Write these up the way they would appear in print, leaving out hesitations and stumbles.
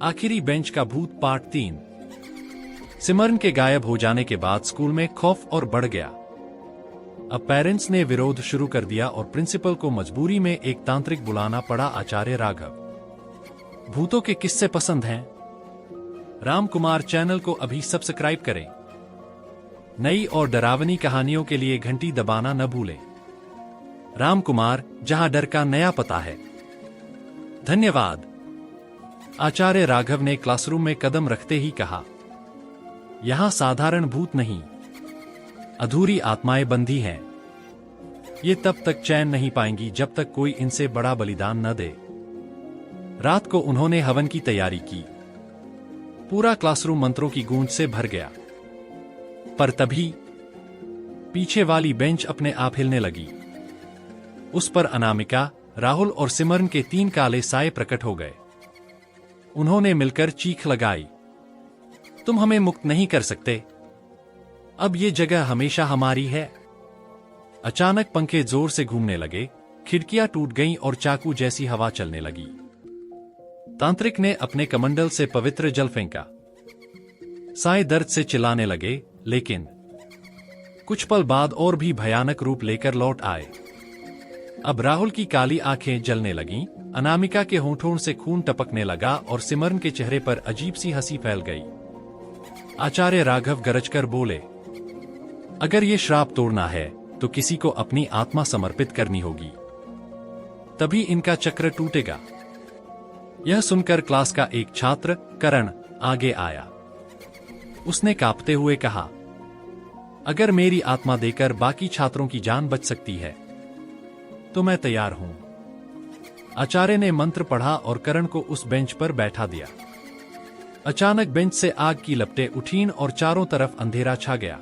आखिरी बेंच का भूत पार्ट 3। सिमरन के गायब हो जाने के बाद स्कूल में खौफ और बढ़ गया। अब पेरेंट्स ने विरोध शुरू कर दिया और प्रिंसिपल को मजबूरी में एक तांत्रिक बुलाना पड़ा। आचार्य राघव। भूतों के किस्से पसंद हैं? राम कुमार चैनल को अभी सब्सक्राइब करें। नई और डरावनी कहानियों के लिए घंटी दबाना न भूलें। राम कुमार, जहां डर का नया पता है। धन्यवाद। आचार्य राघव ने क्लासरूम में कदम रखते ही कहा, यहां साधारण भूत नहीं, अधूरी आत्माएं बंधी हैं। ये तब तक चैन नहीं पाएंगी जब तक कोई इनसे बड़ा बलिदान न दे। रात को उन्होंने हवन की तैयारी की। पूरा क्लासरूम मंत्रों की गूंज से भर गया। पर तभी पीछे वाली बेंच अपने आप हिलने लगी। उस पर अनामिका, राहुल और सिमरन के 3 काले साए प्रकट हो गए। उन्होंने मिलकर चीख लगाई, तुम हमें मुक्त नहीं कर सकते। अब ये जगह हमेशा हमारी है। अचानक पंखे जोर से घूमने लगे, खिड़कियां टूट गईं और चाकू जैसी हवा चलने लगी। तांत्रिक ने अपने कमंडल से पवित्र जल फेंका। साए दर्द से चिल्लाने लगे, लेकिन कुछ पल बाद और भी भयानक रूप लेकर लौट आए। अब राहुल की काली आंखें जलने लगीं, अनामिका के होंठों से खून टपकने लगा और सिमरन के चेहरे पर अजीब सी हंसी फैल गई। आचार्य राघव गरजकर बोले, अगर ये श्राप तोड़ना है तो किसी को अपनी आत्मा समर्पित करनी होगी, तभी इनका चक्र टूटेगा। यह सुनकर क्लास का एक छात्र, करण, आगे आया। उसने कांपते हुए कहा, अगर मेरी आत्मा देकर बाकी छात्रों की जान बच सकती है तो मैं तैयार हूं। आचार्य ने मंत्र पढ़ा और करण को उस बेंच पर बैठा दिया। अचानक बेंच से आग की लपटें उठीं और चारों तरफ अंधेरा छा गया।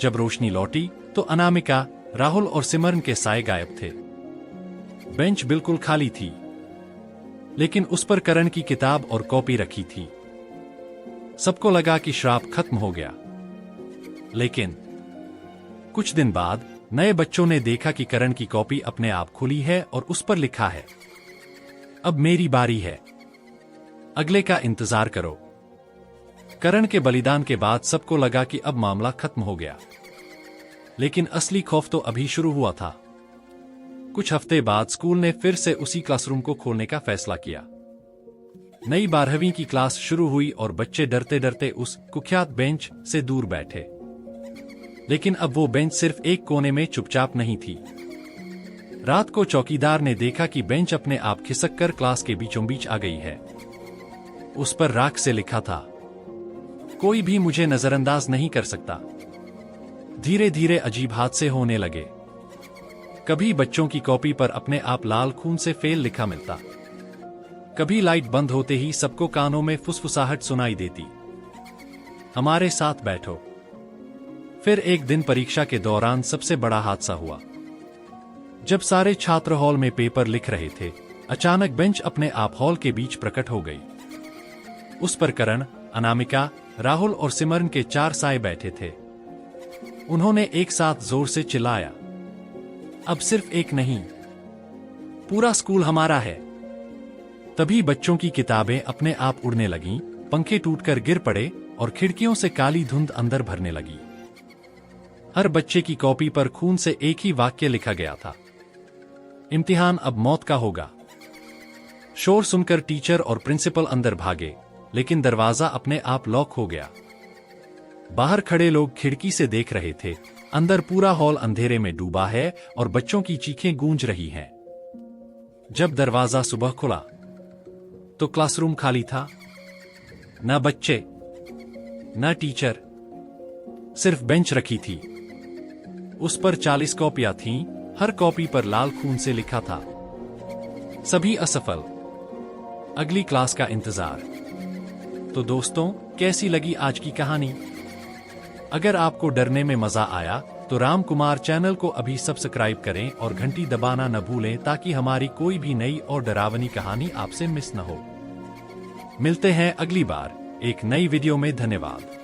जब रोशनी लौटी तो अनामिका, राहुल और सिमरन के साए गायब थे। बेंच बिल्कुल खाली थी, लेकिन उस पर करण की किताब और कॉपी रखी थी। सबको लगा कि श्राप खत्म हो गया। लेकिन कुछ दिन बाद नए बच्चों ने देखा कि करण की कॉपी अपने आप खुली है और उस पर लिखा है, अब मेरी बारी है, अगले का इंतजार करो। करण के बलिदान के बाद सबको लगा कि अब मामला खत्म हो गया, लेकिन असली खौफ तो अभी शुरू हुआ था। कुछ हफ्ते बाद स्कूल ने फिर से उसी क्लासरूम को खोलने का फैसला किया। नई 12वीं की क्लास शुरू हुई और बच्चे डरते डरते उस कुख्यात बेंच से दूर बैठे। लेकिन अब वो बेंच सिर्फ एक कोने में चुपचाप नहीं थी। रात को चौकीदार ने देखा कि बेंच अपने आप खिसक कर क्लास के बीचों बीच आ गई है। उस पर राख से लिखा था, कोई भी मुझे नजरअंदाज नहीं कर सकता। धीरे धीरे अजीब हादसे होने लगे। कभी बच्चों की कॉपी पर अपने आप लाल खून से फेल लिखा मिलता, कभी लाइट बंद होते ही सबको कानों में फुसफुसाहट सुनाई देती, हमारे साथ बैठो। फिर एक दिन परीक्षा के दौरान सबसे बड़ा हादसा हुआ। जब सारे छात्र हॉल में पेपर लिख रहे थे, अचानक बेंच अपने आप हॉल के बीच प्रकट हो गई। उस पर करण, अनामिका, राहुल और सिमरन के 4 साए बैठे थे। उन्होंने एक साथ जोर से चिल्लाया, अब सिर्फ एक नहीं, पूरा स्कूल हमारा है। तभी बच्चों की किताबें अपने आप उड़ने लगीं, पंखे टूटकर गिर पड़े और खिड़कियों से काली धुंध अंदर भरने लगी। हर बच्चे की कॉपी पर खून से एक ही वाक्य लिखा गया था, इम्तिहान अब मौत का होगा। शोर सुनकर टीचर और प्रिंसिपल अंदर भागे, लेकिन दरवाजा अपने आप लॉक हो गया। बाहर खड़े लोग खिड़की से देख रहे थे, अंदर पूरा हॉल अंधेरे में डूबा है और बच्चों की चीखें गूंज रही हैं। जब दरवाजा सुबह खुला तो क्लासरूम खाली था। न बच्चे, न टीचर, सिर्फ बेंच रखी थी। उस पर 40 कॉपियां थीं, हर कॉपी पर लाल खून से लिखा था, सभी असफल, अगली क्लास का इंतजार। तो दोस्तों, कैसी लगी आज की कहानी? अगर आपको डरने में मजा आया तो राम कुमार चैनल को अभी सब्सक्राइब करें और घंटी दबाना न भूलें ताकि हमारी कोई भी नई और डरावनी कहानी आपसे मिस न हो। मिलते हैं अगली बार एक नई वीडियो में। धन्यवाद।